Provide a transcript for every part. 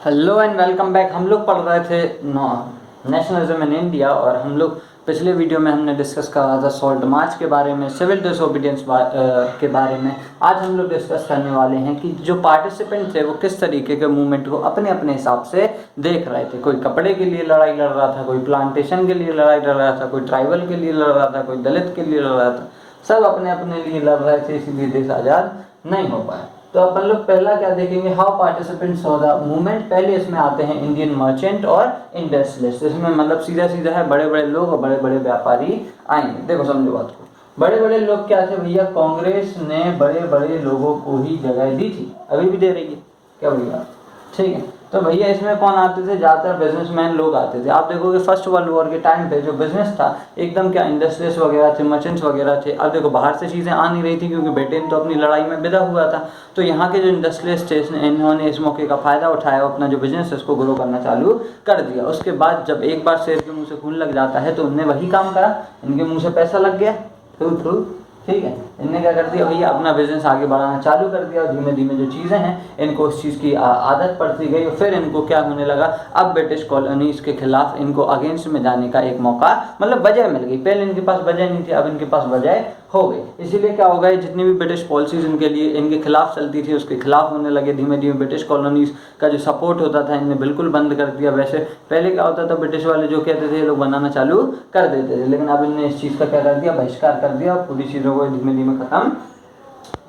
Hello and welcome back. हम लोग पढ़ रहे थे नेशनलिज्म इन इंडिया और हम लोग पिछले वीडियो में हमने डिस्कस करा था सॉल्ट मार्च के बारे में, सिविल डिसोबीडियंस के बारे में। आज हम लोग डिस्कस करने वाले हैं कि जो पार्टिसिपेंट थे वो किस तरीके के मूवमेंट को अपने अपने हिसाब से देख रहे थे। कोई कपड़े के लिए लड़ाई लड़ रहा था, कोई प्लांटेशन के लिए लड़ाई लड़ रहा था, कोई ट्राइबल के लिए लड़ रहा था, कोई दलित के लिए लड़ रहा था। सब अपने अपने लिए लड़ रहे थे, इसीलिए देश आज़ाद नहीं हो पाया। तो अपन लोग पहला क्या देखेंगे, how participants saw the movement. पहले इसमें आते हैं इंडियन मर्चेंट और इंडस्ट्रियलिस्ट। इसमें मतलब सीधा सीधा है, बड़े बड़े लोग और बड़े बड़े व्यापारी आएंगे। देखो समझो बात को, बड़े बड़े लोग क्या थे भैया, कांग्रेस ने बड़े बड़े लोगों को ही जगह दी थी, अभी भी दे रही है क्या भैया, ठीक है। तो भैया इसमें कौन आते थे, ज़्यादातर बिजनेसमैन लोग आते थे। आप देखोगे फर्स्ट वर्ल्ड वॉर के टाइम पे जो बिजनेस था एकदम क्या इंडस्ट्रियल्स वगैरह थे, मर्चेंट्स वगैरह थे। अब देखो बाहर से चीज़ें आ नहीं रही थी क्योंकि ब्रिटेन तो अपनी लड़ाई में विदा हुआ था। तो यहाँ के जो इंडस्ट्रियलिस्ट थे इन्होंने इस मौके का फ़ायदा उठाया, अपना जो बिजनेस है उसको ग्रो करना चालू कर दिया। उसके बाद जब एक बार शेर के मुँह से खून लग जाता है तो उनने वही काम करा, इनके मुँह से पैसा लग गया थ्रू, ठीक है। इनने क्या कर दिया भैया, अपना बिजनेस आगे बढ़ाना चालू कर दिया। धीमे धीमे जो चीज़ें हैं इनको उस चीज़ की आदत पड़ती गई और फिर इनको क्या होने लगा, अब ब्रिटिश कॉलोनीज के खिलाफ इनको अगेंस्ट में जाने का एक मौका, मतलब वजह मिल गई। पहले इनके पास वजह नहीं थी, अब इनके पास वजह हो गई। इसीलिए क्या हो गया, जितनी भी ब्रिटिश पॉलिसीज इनके लिए इनके खिलाफ चलती थी उसके खिलाफ होने लगे। धीमे धीमे ब्रिटिश कॉलोनीज का जो सपोर्ट होता था इनने बिल्कुल बंद कर दिया। वैसे पहले क्या होता था, ब्रिटिश वाले जो कहते थे ये लोग बनाना चालू कर देते थे, लेकिन अब इनने इस चीज़ का क्या कर दिया, बहिष्कार कर दिया और पूरी चीज़ों को धीमे धीमे खत्म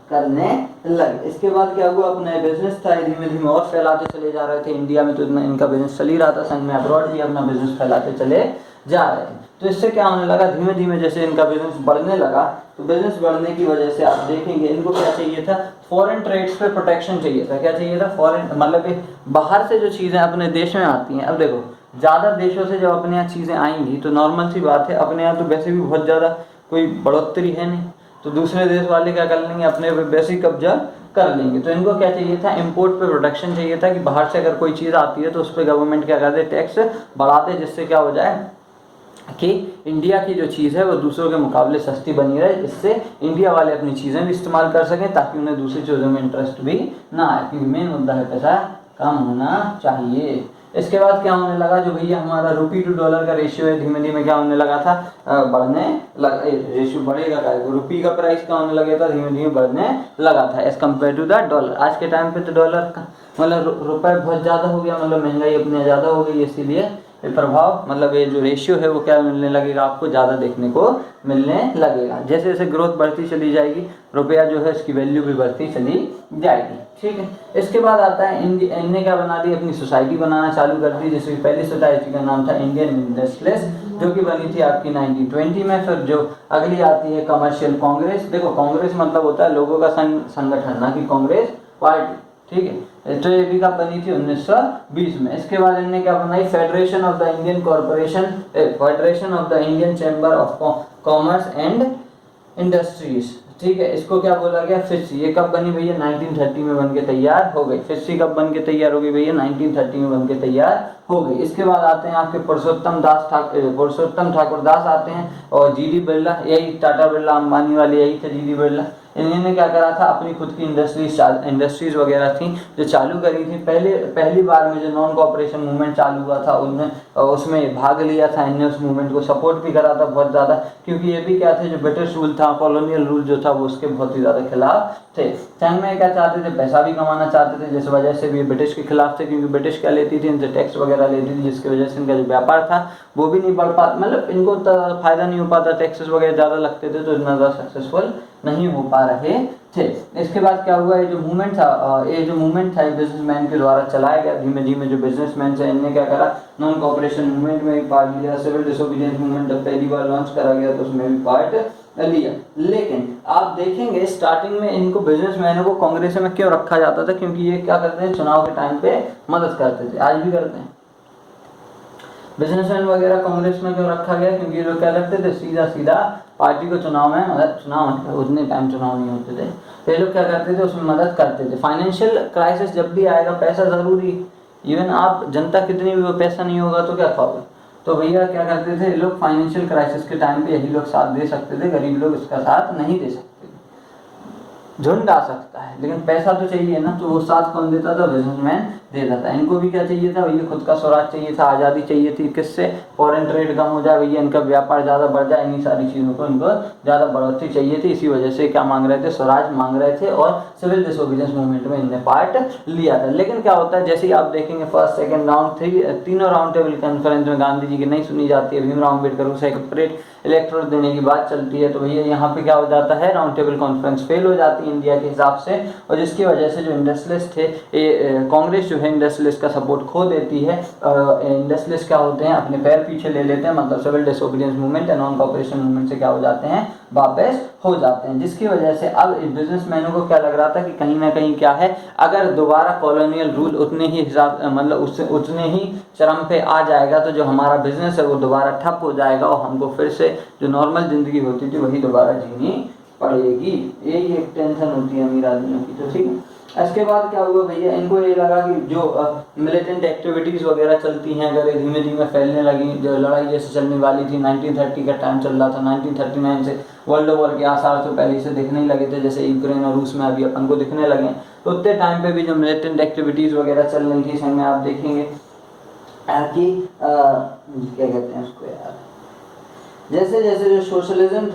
करने लगे। इसके बाद क्या हुआ, अपना बिजनेस था धीमे धीमे और फैलाते चले जा रहे थे। इंडिया में तो इतना इनका बिजनेस चल ही रहा था, संग में अब्रॉड भी अपना बिजनेस फैलाते चले जा रहे थे। तो इससे क्या होने लगा, धीमे धीमे जैसे इनका बिजनेस बढ़ने लगा तो बिजनेस बढ़ने की वजह से आप देखेंगे इनको क्या चाहिए था, फॉरेन ट्रेड्स पे प्रोटेक्शन चाहिए था। क्या चाहिए था, फॉरेन मतलब बाहर से जो चीज़ें अपने देश में आती हैं। अब देखो ज़्यादा देशों से जब अपने यहाँ चीज़ें आएंगी तो नॉर्मल सी बात है, अपने यहाँ तो वैसे भी बहुत ज़्यादा कोई बढ़ोतरी है नहीं, तो दूसरे देश वाले क्या कर लेंगे, अपने पे वैसे ही कब्जा कर लेंगे। तो इनको क्या चाहिए था, इंपोर्ट पे प्रोटेक्शन चाहिए था कि बाहर से अगर कोई चीज़ आती है तो उस पर गवर्नमेंट क्या करते, टैक्स बढ़ाते, जिससे क्या हो जाए कि इंडिया की जो चीज़ है वो दूसरों के मुकाबले सस्ती बनी रहे, इससे इंडिया वाले अपनी चीज़ें भी इस्तेमाल कर सकें ताकि उन्हें दूसरी चीज़ों में इंटरेस्ट भी ना आए, क्योंकि मेन मुद्दा है पैसा कम होना चाहिए। इसके बाद क्या होने लगा, जो भैया हमारा रुपी टू डॉलर का रेशियो है धीमे धीमे क्या होने लगा था, बढ़ने लगा। रेशियो बढ़ेगा का, रुपी का प्राइस क्या होने लगा था, धीमे धीमे बढ़ने लगा था as compare to the dollar. आज के टाइम पे तो डॉलर का मतलब रुपये बहुत ज़्यादा हो गया, मतलब महंगाई अपनी ज़्यादा हो गई, इसीलिए ये प्रभाव मतलब ये जो रेशियो है वो क्या मिलने लगेगा, आपको ज़्यादा देखने को मिलने लगेगा। जैसे जैसे ग्रोथ बढ़ती चली जाएगी रुपया जो है इसकी वैल्यू भी बढ़ती चली जाएगी, ठीक है। इसके बाद आता है इनने क्या बना दी, अपनी सोसाइटी बनाना चालू कर दी। जैसे पहली सोसाइटी का नाम था इंडियन इंडस्ट्रियलिस्ट, जो कि बनी थी आपकी 1920 में। फिर जो अगली आती है कमर्शियल कांग्रेस। देखो कांग्रेस मतलब होता है लोगों का संगठन, ना कि कांग्रेस पार्टी, ठीक है। तो ये भी कब बनी थी, 1920 में। इसके बाद इनने क्या बनाई, federation of the Indian corporation, federation of the Indian chamber of commerce and industries, ठीक है। इसको क्या बोला गया, फिस्सी। ये कब बनी भैया, 1930 में बन के तैयार हो गई। फिस्सी कब बन के तैयार हो गई भैया, 1930 में बन के तैयार हो गई। इसके बाद आते हैं आपके पुरुषोत्तम ठाकुर दास आते हैं, और जीडी बिरला, यही टाटा बिरला अंबानी वाले यही थे जीडी बिरला। इन्होंने क्या करा था, अपनी खुद की इंडस्ट्रीज वगैरह थी जो चालू करी थी। पहली बार में जो नॉन कॉपरेशन मूवमेंट चालू हुआ था उनमें उसमें भाग लिया था। इनने उस मूवमेंट को सपोर्ट भी करा था बहुत ज़्यादा, क्योंकि ये भी क्या थे, जो ब्रिटिश रूल था, कॉलोनियल रूल जो था वो उसके बहुत ही ज़्यादा खिलाफ थे। संग में क्या चाहते थे, पैसा भी कमाना चाहते थे, जिस वजह से भी ब्रिटिश के खिलाफ थे, क्योंकि ब्रिटिश क्या लेती थी, इनसे टैक्स वगैरह लेती थी, जिसकी वजह से इनका जो व्यापार था वो भी नहीं बढ़ पाता, मतलब इनको फ़ायदा नहीं हो पाता, टैक्सेस वगैरह ज़्यादा लगते थे तो इतना ज़्यादा सक्सेसफुल नहीं हो पा रहे थे। इसके बाद क्या हुआ, ये जो मूवमेंट था बिजनेसमैन के द्वारा चलाया गया। धीमे धीमे जो बिजनेसमैन है इनने क्या करा, नॉन कॉपरेशन मूवमेंट में भी पार्ट लिया। सिविल डिसोबीडियंस मूवमेंट जब पहली बार लॉन्च करा गया तो उसमें भी पार्ट लिया। लेकिन आप देखेंगे स्टार्टिंग में इनको बिजनेसमैनों को कांग्रेस में क्यों रखा जाता था, क्योंकि ये क्या करते हैं, चुनाव के टाइम पे मदद करते थे, आज भी करते हैं। बिजनेसमैन वगैरह कांग्रेस में क्यों रखा गया, क्योंकि ये लोग क्या करते थे, सीधा सीधा पार्टी को चुनाव में चुनाव उतने टाइम चुनाव नहीं होते थे, तो ये लोग क्या करते थे, उसमें मदद करते थे। फाइनेंशियल क्राइसिस जब भी आएगा पैसा ज़रूरी, इवन आप जनता कितनी भी हो, पैसा नहीं होगा तो क्या खाओगे। तो भैया क्या करते थे लोग, फाइनेंशियल क्राइसिस के टाइम पे यही लोग साथ दे सकते थे, गरीब लोग इसका साथ नहीं दे सकते। झुंड आ सकता है लेकिन पैसा तो चाहिए ना, तो वो साथ कौन देता था, बिजनेसमैन देता था। इनको भी क्या चाहिए था भैया, खुद का स्वराज चाहिए था, आज़ादी चाहिए थी। किससे? फॉरेन ट्रेड कम हो जाए भैया, इनका व्यापार ज़्यादा बढ़ जाए, इन्हीं सारी चीज़ों को इनको ज़्यादा बढ़ोतरी चाहिए थी। इसी वजह से क्या मांग रहे थे? स्वराज मांग रहे थे और सिविल डिसोबीडियंस मूवमेंट में इनने पार्ट लिया था। लेकिन क्या होता है, जैसे ही आप देखेंगे फर्स्ट सेकंड राउंड तीनों राउंड टेबल कॉन्फ्रेंस में गांधी जी की नहीं सुनी जाती है, भीमराव अम्बेडकर को सेपरेट इलेक्टोरेट देने की बात चलती है, तो भैया यहाँ पे क्या हो जाता है, राउंड टेबल कॉन्फ्रेंस फेल हो जाती है इंडिया के हिसाब से, और जिसकी वजह से जो इंडस्ट्रियलिस्ट थे, कांग्रेस जो है इंडस्ट्रियलिस्ट का सपोर्ट खो देती है। इंडस्ट्रियलिस्ट क्या होते हैं, अपने पैर पीछे ले लेते हैं, मतलब civil disobedience movement and non cooperation movement से क्या हो जाते हैं, वापस हो जाते हैं। जिसकी वजह से अब बिजनेसमैनों को क्या लग रहा था कि कहीं ना कहीं क्या है, अगर दोबारा कॉलोनियल रूल उतने ही हिसाब मतलब उससे उतने ही चरम पे आ जाएगा तो जो हमारा बिजनेस है वो दोबारा ठप हो जाएगा और हमको फिर से जो नॉर्मल जिंदगी होती थी वही दोबारा जीनी पड़ेगी। यही एक टेंशन होती है अमीर आदमियों की। तो ठीक है, इसके बाद क्या हुआ भैया, इनको ये लगा कि जो मिलिटेंट एक्टिविटीज़ वगैरह चलती हैं अगर ये धीमे धीमे फैलने लगी, जो लड़ाई जैसे चलने वाली थी, 1930 का टाइम चल रहा था, 1939 से वर्ल्ड वॉर के आसार तो पहले से दिखने ही लगे थे, जैसे यूक्रेन और रूस में अभी अपन को दिखने लगे। तो उतने टाइम पे भी जो मिलिटेंट एक्टिविटीज़ वगैरह चल रही थी, संग में आप देखेंगे कि क्या कहते हैं उसको यार, जैसे जैसे जो सोशलिज्म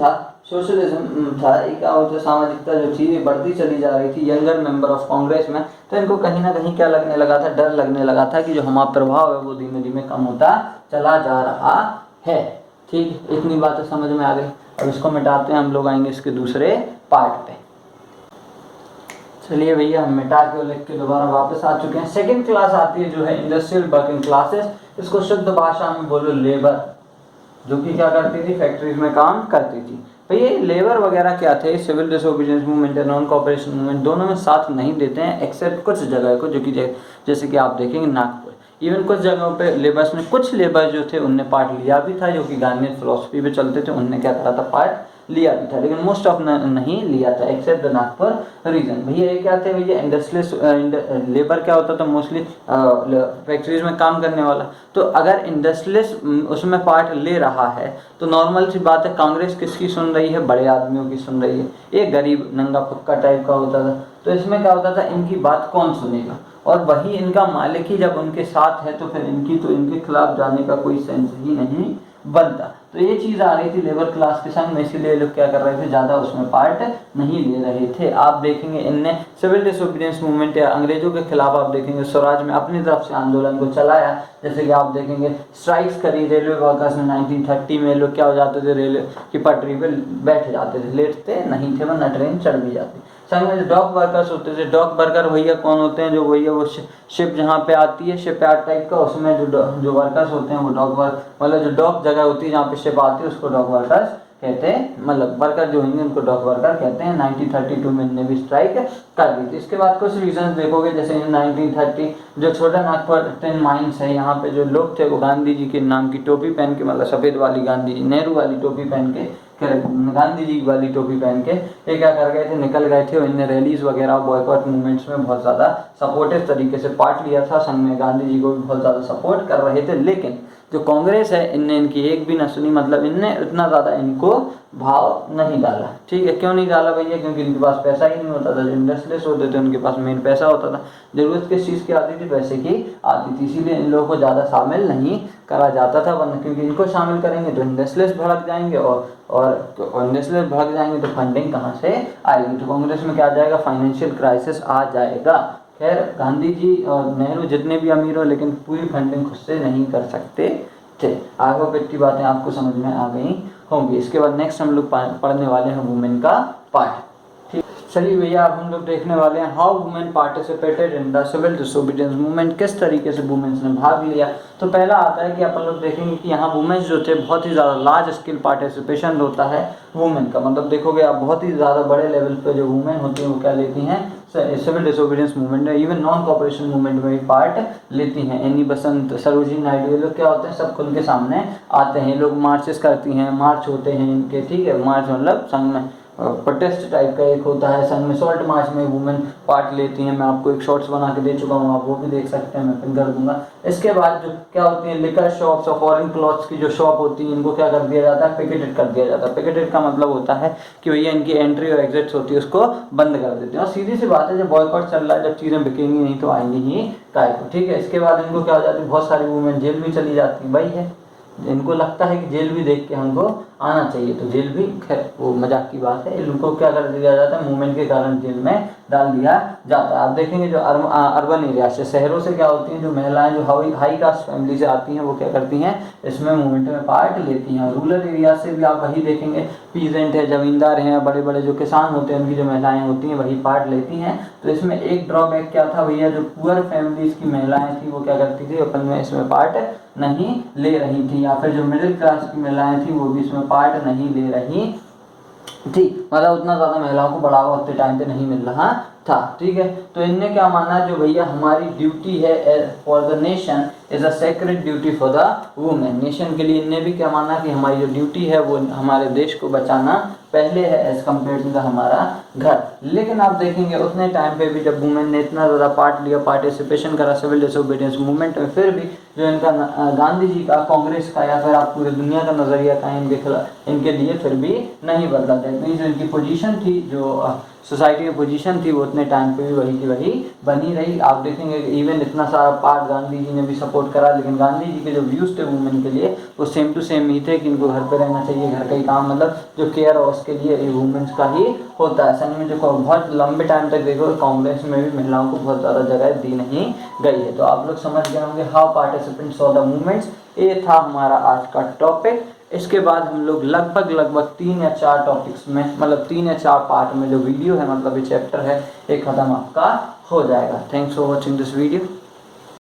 था एक और सामाजिकता जो थी ये बढ़ती चली जा रही थी यंगर मेंबर ऑफ कांग्रेस में, तो इनको कहीं ना कहीं क्या लगने लगा था, डर लगने लगा था कि जो हमारा प्रभाव है वो धीमे धीमे कम होता चला जा रहा है। ठीक, इतनी बातें समझ में आ गई। अब इसको मिटाते हैं, हम लोग आएंगे इसके दूसरे पार्ट पे। चलिए भैया, हम मिटा के लिख के दोबारा वापस आ चुके हैं। सेकंड क्लास आती है जो है इंडस्ट्रियल वर्किंग क्लासेस, इसको शुद्ध भाषा में बोलो लेबर, जो कि क्या करती थी, फैक्ट्रीज में काम करती थी। भैया लेबर वगैरह क्या थे, सिविल डिसोबीडियंस मूवमेंट और नॉन कॉपरेशन मूवमेंट दोनों में साथ नहीं देते हैं, एक्सेप्ट कुछ जगह को, जो कि जैसे कि आप देखेंगे नागपुर, इवन कुछ जगहों पे लेबर्स में कुछ लेबर जो थे उनने पार्ट लिया भी था, जो कि गांधी फिलोसफी पे चलते थे, उनने क्या करा था, पार्ट लिया भी था, लेकिन मोस्ट ऑफ नहीं लिया था एक्सेप्ट द नागपुर रीजन। भैया ये क्या थे भैया, इंडस्ट्रियलिस्ट लेबर क्या होता था, मोस्टली फैक्ट्रीज में काम करने वाला। तो अगर इंडस्ट्रियलिस्ट उसमें पार्ट ले रहा है तो नॉर्मल सी बात है, कांग्रेस किसकी सुन रही है, बड़े आदमियों की सुन रही है। एक गरीब नंगा पक्का टाइप का होता था, तो इसमें क्या होता था, इनकी बात कौन सुनेगा, और वही इनका मालिक ही जब उनके साथ है तो फिर इनके खिलाफ जाने का कोई सेंस ही नहीं बनता। तो ये चीज़ आ रही थी लेबर क्लास के संग में, इसीलिए लोग क्या कर रहे थे, ज़्यादा उसमें पार्ट नहीं ले रहे थे। आप देखेंगे इनने सिविल डिसोबीडियंस मूवमेंट या अंग्रेजों के खिलाफ आप देखेंगे स्वराज में अपनी तरफ से आंदोलन को चलाया, जैसे कि आप देखेंगे स्ट्राइक्स करी रेलवे वर्कर्स में 1930 में। लोग क्या हो जाते थे, रेलवे की पटरी पर बैठ जाते थे, लेटते नहीं थे वरना ट्रेन चढ़ भी जाती। संग में जो डॉक वर्कर्स होते थे, डॉक वर्कर भैया कौन होते हैं, जो भैया वो शिप जहाँ पे आती है, शिप यार्ड टाइप का, उसमें जो वर्कर्स होते हैं वो डॉक वर्क, मतलब जो डॉक जगह होती है जहाँ पे शिप आती है उसको डॉक वर्कर्स कहते हैं, मतलब वर्कर जो होंगे उनको डॉक वर्कर कहते हैं। 1932 में इनने भी स्ट्राइक कर दी थी। इसके बाद कुछ रीजन देखोगे, जैसे 1930 जो छोटा नागपुर टिन माइंस है, यहाँ पे जो लोग थे वो गांधी जी के नाम की टोपी पहन के, मतलब सफ़ेद वाली गांधी जी, नेहरू वाली टोपी पहन के, गांधी जी वाली टोपी पहन के ये क्या कर गए थे, निकल गए थे, और इनने रैलीज वगैरह बॉयकॉट मूवमेंट्स में बहुत ज़्यादा सपोर्टिव तरीके से पार्ट लिया था। संघ में गांधी जी को भी बहुत ज़्यादा सपोर्ट कर रहे थे, लेकिन जो कांग्रेस है इनने इनकी एक भी न सुनी, मतलब इनने इतना ज़्यादा इनको भाव नहीं डाला। ठीक है, क्यों नहीं डाला भैया, क्योंकि इनके पास पैसा ही नहीं होता था। जो इंडस्ट्रियलिस्ट होते थे उनके पास मेन पैसा होता था, जरूरत किस चीज़ की आती थी, पैसे की आती थी, इसीलिए इन लोगों को ज़्यादा शामिल नहीं करा जाता था। वरना क्योंकि इनको शामिल करेंगे तो इंडस्ट्रियलिस्ट भड़क जाएंगे, और इंडस्ट्रियलिस्ट भड़क जाएंगे तो फंडिंग कहाँ से आएगी, तो कांग्रेस में क्या आ जाएगा, फाइनेंशियल क्राइसिस आ जाएगा। खैर गांधी जी और नेहरू जितने भी अमीर हो, लेकिन पूरी फंडिंग खुद से नहीं कर सकते थे। आई होप इतनी बातें आपको समझ में आ गई होंगी। इसके बाद नेक्स्ट हम लोग पढ़ने वाले हैं वुमेन का पार्ट। ठीक, चलिए भैया अब हम लोग देखने वाले हैं how women participated in the civil disobedience movement, किस तरीके से वुमेन्स ने भाग लिया। तो पहला आता है कि अपन लोग देखेंगे कि यहाँ वुमेन्स जो थे बहुत ही ज़्यादा लार्ज स्केल पार्टिसिपेशन होता है वुमेन का, मतलब देखोगे आप बहुत ही ज़्यादा बड़े लेवल पे जो वुमेन होती हैं वो क्या लेती हैं, सिविल डिसोबीडियंस मूवमेंट में, इवन नॉन कॉपरेशन मूवमेंट में भी पार्ट लेती हैं। एनी बसंत, सरोजिनी नायडू, ये लोग क्या होते हैं, सब खुल के सामने आते हैं, लोग मार्चेस करती हैं, मार्च होते हैं इनके, ठीक है, मार्च मतलब संघ में प्रोटेस्ट टाइप का एक होता है। सन में सॉल्ट मार्च में वुमेन पार्ट लेती हैं। मैं आपको एक शॉर्ट्स बना के दे चुका हूँ, आप वो भी देख सकते हैं, मैं पिन कर दूंगा। इसके बाद जो क्या होती है, लिकर शॉप्स और फॉरेन क्लॉथ्स की जो शॉप होती है, इनको क्या कर दिया जाता है, पिकेटेड कर दिया जाता है। पिकेटेड का मतलब होता है कि भैया इनकी एंट्री और एग्जिट्स होती है उसको बंद कर देते हैं। और सीधी सी बात है, जब बॉयकॉट चल रहा है, जब चीज़ें बिकेंगी नहीं तो आएंगी ही काय को, ठीक है। इसके बाद इनको क्या हो जाती है, बहुत सारी वुमेन जेल भी चली जाती है। भाई है, इनको लगता है कि जेल भी देख के हमको आना चाहिए, तो जेल भी खैर वो मजाक की बात है, इनको क्या कर दिया जाता है, मूवमेंट के कारण जेल में डाल दिया जाता है। आप देखेंगे जो अर्बन एरिया से, शहरों से क्या होती हैं, जो महिलाएं जो हाई कास्ट फैमिली से आती हैं, वो क्या करती हैं, इसमें मूवमेंट में पार्ट लेती हैं। रूरल एरिया से भी आप वही देखेंगे, पीजेंट है, जमींदार हैं, बड़े बड़े जो किसान होते हैं, उनकी जो महिलाएं होती हैं वही पार्ट लेती हैं। तो इसमें एक ड्रॉबैक क्या था भैया, जो पुअर फैमिलीज की महिलाएं थी वो क्या करती थी, अपन में इसमें पार्ट नहीं ले रही थी, या फिर जो मिडिल क्लास की महिलाएं थी वो भी इसमें पार्ट नहीं ले रही थी। मतलब उतना ज़्यादा महिलाओं को बढ़ावा उतने टाइम पे नहीं मिल रहा था, ठीक है। तो इनने क्या माना, जो भैया हमारी ड्यूटी है for the nation is a sacred duty for the women, nation के लिए इनने भी क्या माना कि हमारी जो ड्यूटी है वो हमारे देश को बचाना पहले है एज कम्पेयर टू द हमारा घर। लेकिन आप देखेंगे उतने टाइम पे भी जब वुमेन ने इतना ज़्यादा पार्ट लिया, पार्टिसिपेशन करा सिविल डिसोबीडियंस मूवमेंट में, फिर भी जो इनका गांधी जी का, कांग्रेस का, या फिर आप पूरी दुनिया का नज़रिया का इनके लिए फिर भी नहीं बदला। दैट मीन्स जो इनकी पोजीशन थी, जो सोसाइटी में पोजीशन थी, वो उतने टाइम पे भी वही की वही बनी रही। आप देखेंगे इवन इतना सारा पार्ट गांधी जी ने भी सपोर्ट करा, लेकिन गांधी जी के जो व्यूज़ थे वुमेन के लिए वो सेम टू सेम ही थे कि इनको घर पे रहना चाहिए, घर का ही काम, मतलब जो केयर है उसके लिए ये वुमेन्स का ही होता है। सन में जो बहुत लंबे टाइम तक देखो कांग्रेस में भी महिलाओं को बहुत ज़्यादा जगह दी नहीं गई है। तो आप लोग समझ गए होंगे how participants of the movements. ये था हमारा आज का टॉपिक। इसके बाद हम लोग लगभग 3 या 4 टॉपिक्स में, मतलब 3 या 4 पार्ट में जो वीडियो है, मतलब ये चैप्टर है, एक ख़त्म आपका हो जाएगा। Thanks for watching this video.